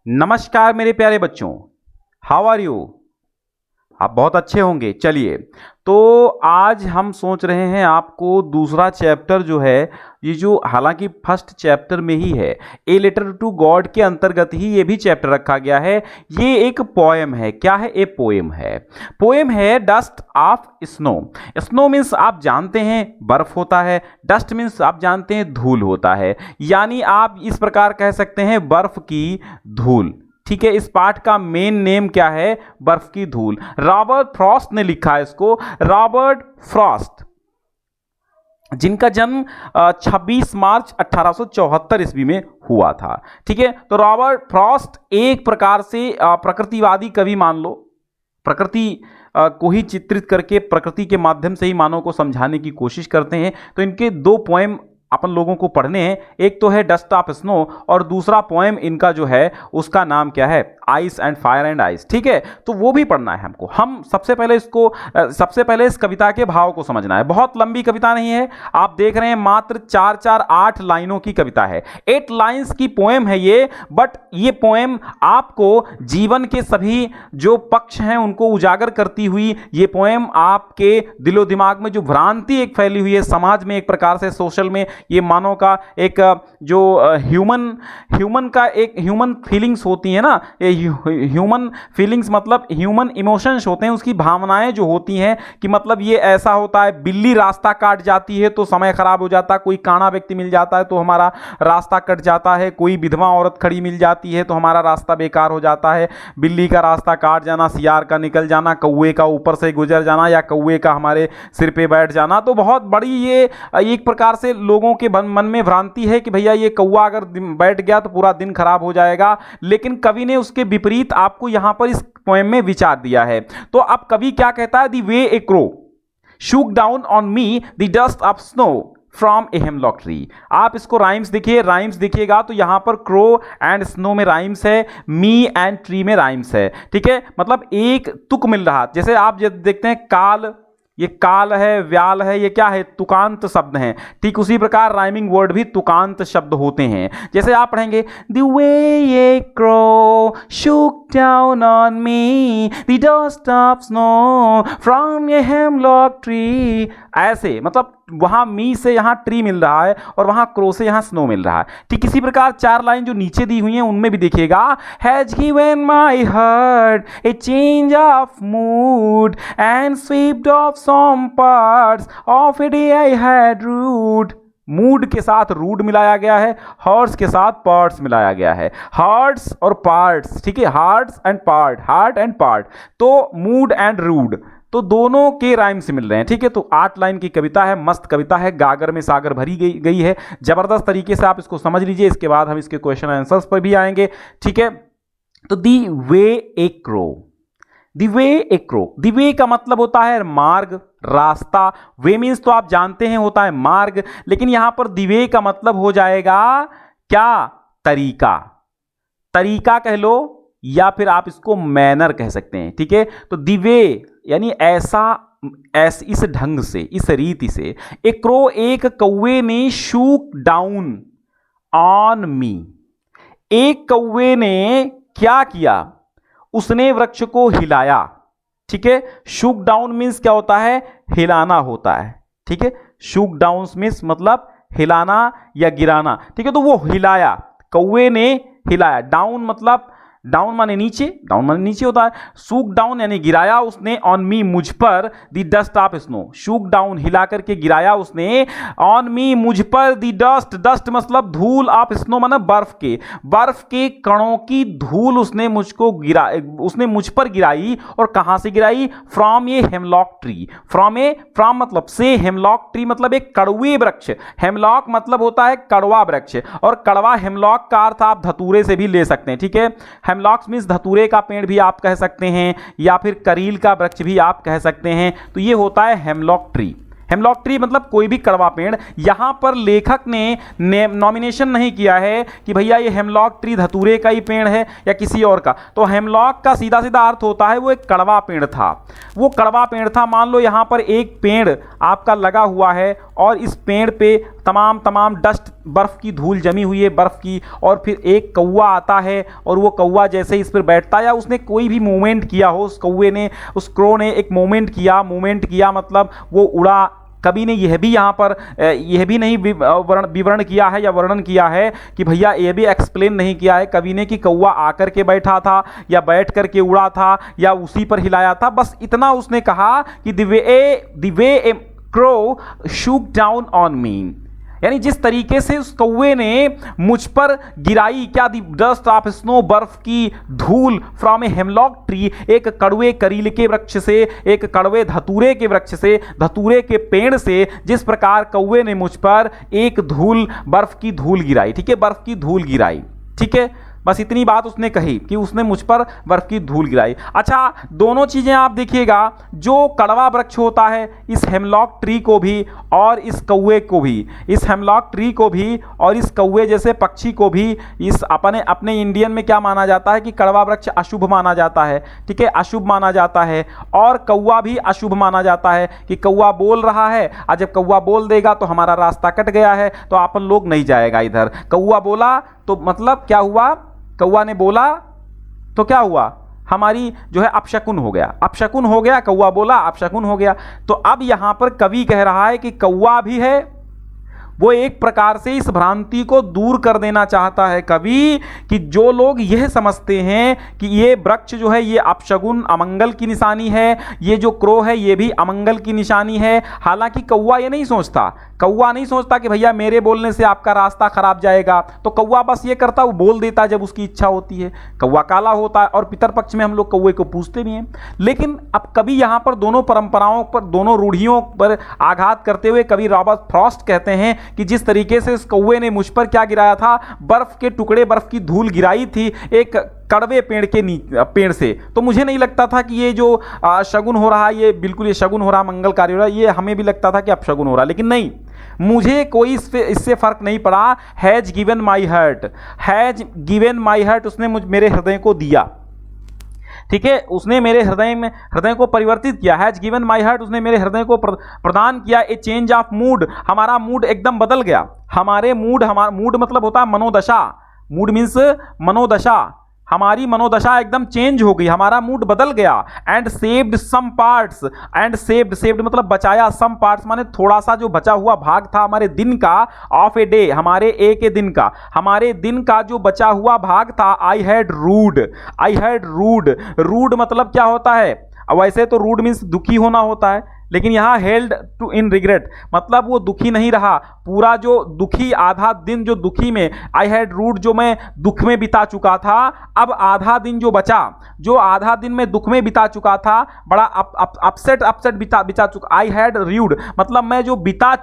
नमस्कार मेरे प्यारे बच्चों, हाउ आर यू। आप बहुत अच्छे होंगे। चलिए, तो आज हम सोच रहे हैं आपको दूसरा चैप्टर जो है, ये जो हालांकि फर्स्ट चैप्टर में ही है, ए लेटर टू गॉड के अंतर्गत ही ये भी चैप्टर रखा गया है। ये एक पोएम है। क्या है? ए पोएम है। पोएम है dust of snow. Snow means आप जानते हैं बर्फ होता है, डस्ट मीन्स आप जानते हैं धूल होता है, यानी आप इस प्रकार कह सकते हैं बर्फ की धूल। ठीक है, इस पाठ का मेन नेम क्या है? बर्फ की धूल। रॉबर्ट फ्रॉस्ट ने लिखा है इसको। रॉबर्ट फ्रॉस्ट, जिनका जन्म 26 मार्च 1874 ईस्वी में हुआ था। ठीक है, तो रॉबर्ट फ्रॉस्ट एक प्रकार से प्रकृतिवादी कवि मान लो। प्रकृति को ही चित्रित करके प्रकृति के माध्यम से ही मानव को समझाने की कोशिश करते हैं। तो इनके दो पोएम अपन लोगों को पढ़ने हैं। एक तो है डस्ट ऑफ स्नो और दूसरा पोएम इनका जो है उसका नाम क्या है? Ice and fire and ice. ठीक है, तो वो भी पढ़ना है हमको। हम सबसे पहले इस कविता के भाव को समझना है। बहुत लंबी कविता नहीं है, आप देख रहे हैं मात्र 8 लाइनों की कविता है। 8 लाइन्स की पोएम है ये। बट ये पोएम आपको जीवन के सभी जो पक्ष हैं उनको उजागर करती हुई ये पोएम आपके दिलो दिमाग में जो भ्रांति एक फैली हुई है समाज में, एक प्रकार से सोशल में, ये मानव का एक जो ह्यूमन का एक ह्यूमन फीलिंग्स होती है ना, ये ह्यूमन फीलिंग्स मतलब ह्यूमन इमोशंस होते हैं, उसकी भावनाएं जो होती हैं कि मतलब ये ऐसा होता है, बिल्ली रास्ता काट जाती है तो समय खराब हो जाता है, कोई काना व्यक्ति मिल जाता है तो हमारा रास्ता कट जाता है, कोई विधवा औरत खड़ी मिल जाती है तो हमारा रास्ता बेकार हो जाता है, बिल्ली का रास्ता काट जाना, सियार का निकल जाना, कौवे का ऊपर से गुजर जाना या कौवे का हमारे सिर पे बैठ जाना। तो बहुत बड़ी ये एक प्रकार से लोगों के मन में भ्रांति है कि भैया ये कौवा अगर बैठ गया तो पूरा दिन खराब हो जाएगा। लेकिन कवि ने उसके विपरीत आपको यहां पर इस पोएम में विचार दिया है। तो अब कवि क्या कहता है? The way A crow shook down on me the dust of snow from a hemlock tree. आप इसको राइम्स देखिए, राइम्स देखिएगा तो यहां पर क्रो एंड स्नो में राइम्स है, मी एंड ट्री में राइम्स है। ठीक है, मतलब एक तुक मिल रहा। जैसे आप देखते हैं काल, ये काल है, व्याल है, ये क्या है? तुकांत शब्द हैं। ठीक उसी प्रकार राइमिंग वर्ड भी तुकांत शब्द होते हैं। जैसे आप पढ़ेंगे द वे ये crow shook down on me the dust of snow from a hemlock tree. ऐसे मतलब वहां मी से यहां ट्री मिल रहा है और वहां क्रो से यहां स्नो मिल रहा है। ठीक इसी प्रकार 4 लाइन जो नीचे दी हुई हैं उनमें भी देखिएगा, has given my heart a change of mood and swept off some parts of a day I had rued. Mood के साथ रूड मिलाया गया है, हॉर्स के साथ पार्ट्स मिलाया गया है। हार्ट्स और पार्ट्स, ठीक है, hearts and part, heart and part, तो मूड एंड रूड तो दोनों के राइम से मिल रहे हैं। ठीक है, तो 8 लाइन की कविता है, मस्त कविता है, गागर में सागर भरी गई है। जबरदस्त तरीके से आप इसको समझ लीजिए। इसके बाद हम इसके क्वेश्चन आंसर्स पर भी आएंगे। ठीक है, तो दी वे ए क्रो, दी वे ए क्रो, दी वे का मतलब होता है मार्ग, रास्ता। वे मीन्स तो आप जानते हैं होता है मार्ग, लेकिन यहां पर दी वे का मतलब हो जाएगा क्या? तरीका। तरीका कह लो या फिर आप इसको मैनर कह सकते हैं। ठीक है, तो दी वे यानी ऐसा इस ढंग से, इस रीति से। एक क्रो, एक कौवे ने शूक डाउन ऑन मी। एक कौवे ने क्या किया? उसने वृक्ष को हिलाया। ठीक है, शूक डाउन मीन्स क्या होता है? हिलाना होता है। ठीक है, शूक डाउन मीन्स मतलब हिलाना या गिराना। ठीक है, तो वो हिलाया, कौवे ने हिलाया। डाउन मतलब डाउन माने नीचे, डाउन माने नीचे होता है। शूक डाउन यानी गिराया उसने, ऑन मी मुझ पर, the dust of snow. Shook down हिला करके गिराया उसने, ऑन मी मुझ पर, द डस्ट, डस्ट मतलब धूल, ऑफ स्नो माने बर्फ के कणों की धूल उसने उसने मुझ पर गिराई। और कहां से गिराई? From a hemlock tree. From मतलब से, हेमलॉक ट्री मतलब एक कड़वे वृक्ष। हेमलॉक मतलब होता है कड़वा वृक्ष, और कड़वा हेमलॉक का अर्थ आप धतूरे से भी ले सकते हैं। ठीक है, हेमलॉक्स मीन्स धतूरे का पेड़ भी आप कह सकते हैं या फिर करील का वृक्ष भी आप कह सकते हैं। तो ये होता है हेमलॉक ट्री। हेमलॉक ट्री मतलब कोई भी कड़वा पेड़। यहां पर लेखक ने नॉमिनेशन नहीं किया है कि भैया ये हेमलॉक ट्री धतूरे का ही पेड़ है या किसी और का। तो हेमलॉक का सीधा सीधा अर्थ होता है वो एक कड़वा पेड़ था, वो कड़वा पेड़ था। मान लो यहां पर एक पेड़ आपका लगा हुआ है और इस पेड़ पे तमाम डस्ट, बर्फ़ की धूल जमी हुई है, बर्फ़ की। और फिर एक कौवा आता है और वो कौवा जैसे इस पर बैठता है या उसने कोई भी मूवमेंट किया हो, उस कौवे ने, उस क्रो ने एक मूवमेंट किया मतलब वो उड़ा। कभी ने यह भी यहाँ पर यह भी नहीं विवरण किया है या वर्णन किया है कि भैया ये भी एक्सप्लेन नहीं किया है कभी ने कि कौवा आकर के बैठा था या बैठ कर के उड़ा था या उसी पर हिलाया था। बस इतना उसने कहा कि the way A crow shook down on me, यानी जिस तरीके से उस कौवे ने मुझ पर गिराई, क्या दी डस्ट ऑफ स्नो, बर्फ की धूल फ्रॉम ए हेमलॉक ट्री, एक कड़वे करील के वृक्ष से, एक कड़वे धतूरे के वृक्ष से, धतूरे के पेड़ से, जिस प्रकार कौवे ने मुझ पर एक धूल, बर्फ की धूल गिराई। ठीक है, बर्फ की धूल गिराई। ठीक है, बस इतनी बात उसने कही कि उसने मुझ पर बर्फ की धूल गिराई। अच्छा, दोनों चीज़ें आप देखिएगा, जो कड़वा वृक्ष होता है इस हेमलॉक ट्री को भी और इस कौवे को भी, इस हेमलॉक ट्री को भी और इस कौवे जैसे पक्षी को भी, इस अपने इंडियन में क्या माना जाता है कि कड़वा वृक्ष अशुभ माना जाता है। ठीक है, अशुभ माना जाता है। और कौवा भी अशुभ माना जाता है कि कौवा बोल रहा है और जब कौवा बोल देगा तो हमारा रास्ता कट गया है, तो अपन लोग नहीं जाएगा इधर। कौवा बोला तो मतलब क्या हुआ, कौवा ने बोला तो क्या हुआ, हमारी जो है अपशकुन हो गया, अपशकुन हो गया। कौवा बोला, अपशकुन हो गया। तो अब यहां पर कवि कह रहा है कि कौवा भी है, वो एक प्रकार से इस भ्रांति को दूर कर देना चाहता है कवि कि जो लोग यह समझते हैं कि ये वृक्ष जो है ये अपशगुन, अमंगल की निशानी है, ये जो क्रो है ये भी अमंगल की निशानी है। हालांकि कौवा ये नहीं सोचता, कौवा नहीं सोचता कि भैया मेरे बोलने से आपका रास्ता खराब जाएगा, तो कौवा बस ये करता, वो बोल देता जब उसकी इच्छा होती है। कौवा काला होता है और पितरपक्ष में हम लोग कौवे को पूछते भी हैं। लेकिन अब कवि यहाँ पर दोनों परंपराओं पर, दोनों रूढ़ियों पर आघात करते हुए कवि रॉबर्ट फ्रॉस्ट कहते हैं कि जिस तरीके से इस कौवे ने मुझ पर क्या गिराया था, बर्फ के टुकड़े, बर्फ की धूल गिराई थी एक कड़वे पेड़ से, तो मुझे नहीं लगता था कि ये जो शगुन हो रहा है ये बिल्कुल ये शगुन हो रहा, मंगलकारी हो रहा है। ये हमें भी लगता था कि अपशगुन हो रहा, लेकिन नहीं, मुझे कोई इससे फर्क नहीं पड़ा। Has given my heart, has given my heart, उसने मेरे हृदय को दिया। ठीक है, उसने मेरे हृदय को परिवर्तित किया। हैज गिवन माई हार्ट, उसने मेरे हृदय को प्रदान किया। ए चेंज ऑफ मूड, हमारा मूड एकदम बदल गया। हमारा मूड मतलब होता है मनोदशा, मूड मीन्स मनोदशा, हमारी मनोदशा एकदम चेंज हो गई, हमारा मूड बदल गया। And saved some parts, and saved मतलब बचाया, सम पार्ट्स माने थोड़ा सा जो बचा हुआ भाग था हमारे दिन का, ऑफ ए डे, हमारे एक दिन का, हमारे दिन का जो बचा हुआ भाग था। आई हैड रूड मतलब क्या होता है, वैसे तो रूड मीन्स दुखी होना होता है, लेकिन यहाँ हेल्ड टू इन रिग्रेट मतलब वो दुखी नहीं रहा, पूरा जो दुखी आधा दिन जो दुखी में, आई हैड रूड जो मैं दुख में बिता चुका था, अब आधा दिन जो बचा, जो आधा दिन में दुख में बिता चुका था, बड़ा अपसेट बिता चुका। आई हैड र्यूड मतलब मैं जो बिता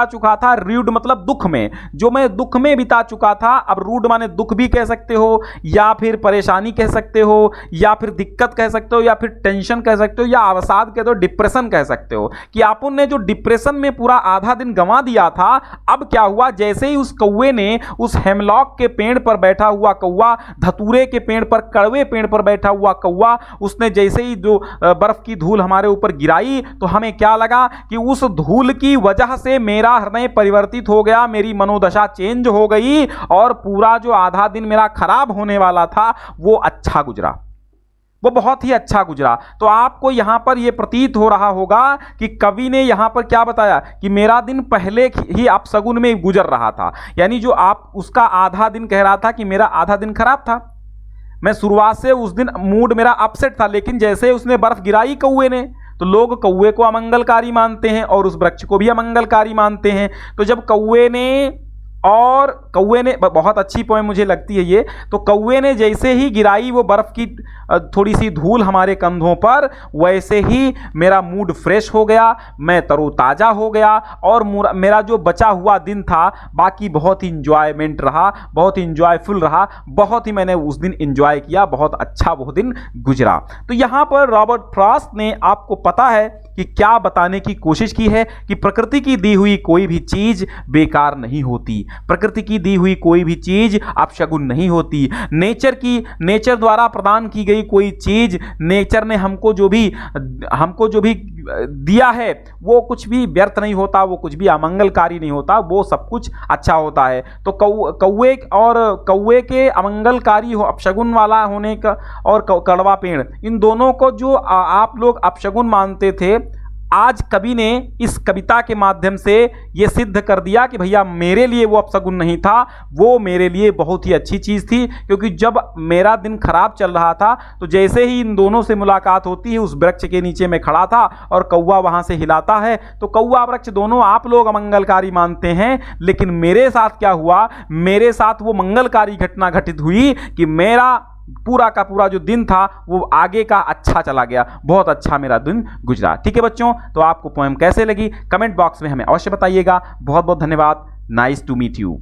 चुका था, र्यूड मतलब दुख में, जो मैं दुख में बिता चुका था। अब रूड माने दुख भी कह सकते हो, या फिर परेशानी कह सकते हो, या फिर दिक्कत कह सकते हो, या फिर टेंशन कह सकते हो, या अवसाद कह दो, डिप्रेशन कह सकते हो कि आपन ने जो डिप्रेशन में पूरा आधा दिन गंवा दिया था। अब क्या हुआ, जैसे ही उस कौवे ने, उस हेमलॉक के पेड़ पर बैठा हुआ कौवा, धतूरे के पेड़ पर, कड़वे पेड़ पर बैठा हुआ कौवा, उसने जैसे ही जो बर्फ की धूल हमारे ऊपर गिराई, तो हमें क्या लगा कि उस धूल की वजह से मेरा हृदय परिवर्तित हो गया, मेरी मनोदशा चेंज हो गई और पूरा जो आधा दिन मेरा खराब होने वाला था वो अच्छा गुजरा, वो बहुत ही अच्छा गुजरा। तो आपको यहां पर यह प्रतीत हो रहा होगा कि कवि ने यहां पर क्या बताया कि मेरा दिन पहले ही अपशगुन में गुजर रहा था, यानी जो आप उसका आधा दिन कह रहा था कि मेरा आधा दिन खराब था, मैं शुरुआत से उस दिन मूड मेरा अपसेट था, लेकिन जैसे उसने बर्फ गिराई कौवे ने, तो लोग कौवे को अमंगलकारी मानते हैं और उस वृक्ष को भी अमंगलकारी मानते हैं। तो जब कौवे ने बहुत अच्छी पोएम मुझे लगती है ये, तो कौवे ने जैसे ही गिराई वो बर्फ की थोड़ी सी धूल हमारे कंधों पर, वैसे ही मेरा मूड फ्रेश हो गया, मैं तरोताज़ा हो गया और मेरा जो बचा हुआ दिन था बाकी बहुत ही इंजॉयमेंट रहा, बहुत ही इंजॉयफुल रहा, बहुत ही मैंने उस दिन इंजॉय किया, बहुत अच्छा वो दिन गुजरा। तो यहाँ पर रॉबर्ट फ्रॉस्ट ने, आपको पता है कि क्या बताने की कोशिश की है कि प्रकृति की दी हुई कोई भी चीज़ बेकार नहीं होती। प्रकृति की दी हुई कोई भी चीज अपशगुन नहीं होती। नेचर द्वारा प्रदान की गई कोई चीज, नेचर ने हमको जो भी दिया है वो कुछ भी व्यर्थ नहीं होता, वो कुछ भी अमंगलकारी नहीं होता, वो सब कुछ अच्छा होता है। तो कौवे के अमंगलकारी हो, अपशगुन वाला होने का, और कड़वा पेड़, इन दोनों को जो आप लोग अपशगुन मानते थे, आज कवि ने इस कविता के माध्यम से ये सिद्ध कर दिया कि भैया मेरे लिए वो अपशगुन नहीं था, वो मेरे लिए बहुत ही अच्छी चीज़ थी। क्योंकि जब मेरा दिन खराब चल रहा था तो जैसे ही इन दोनों से मुलाकात होती है, उस वृक्ष के नीचे मैं खड़ा था और कौवा वहाँ से हिलाता है, तो कौवा वृक्ष दोनों आप लोग अमंगलकारी मानते हैं, लेकिन मेरे साथ क्या हुआ, मेरे साथ वो मंगलकारी घटना घटित हुई कि मेरा पूरा का पूरा जो दिन था वो आगे का अच्छा चला गया, बहुत अच्छा मेरा दिन गुजरा। ठीक है बच्चों, तो आपको पोएम कैसे लगी कमेंट बॉक्स में हमें अवश्य बताइएगा। बहुत बहुत धन्यवाद। Nice to meet you.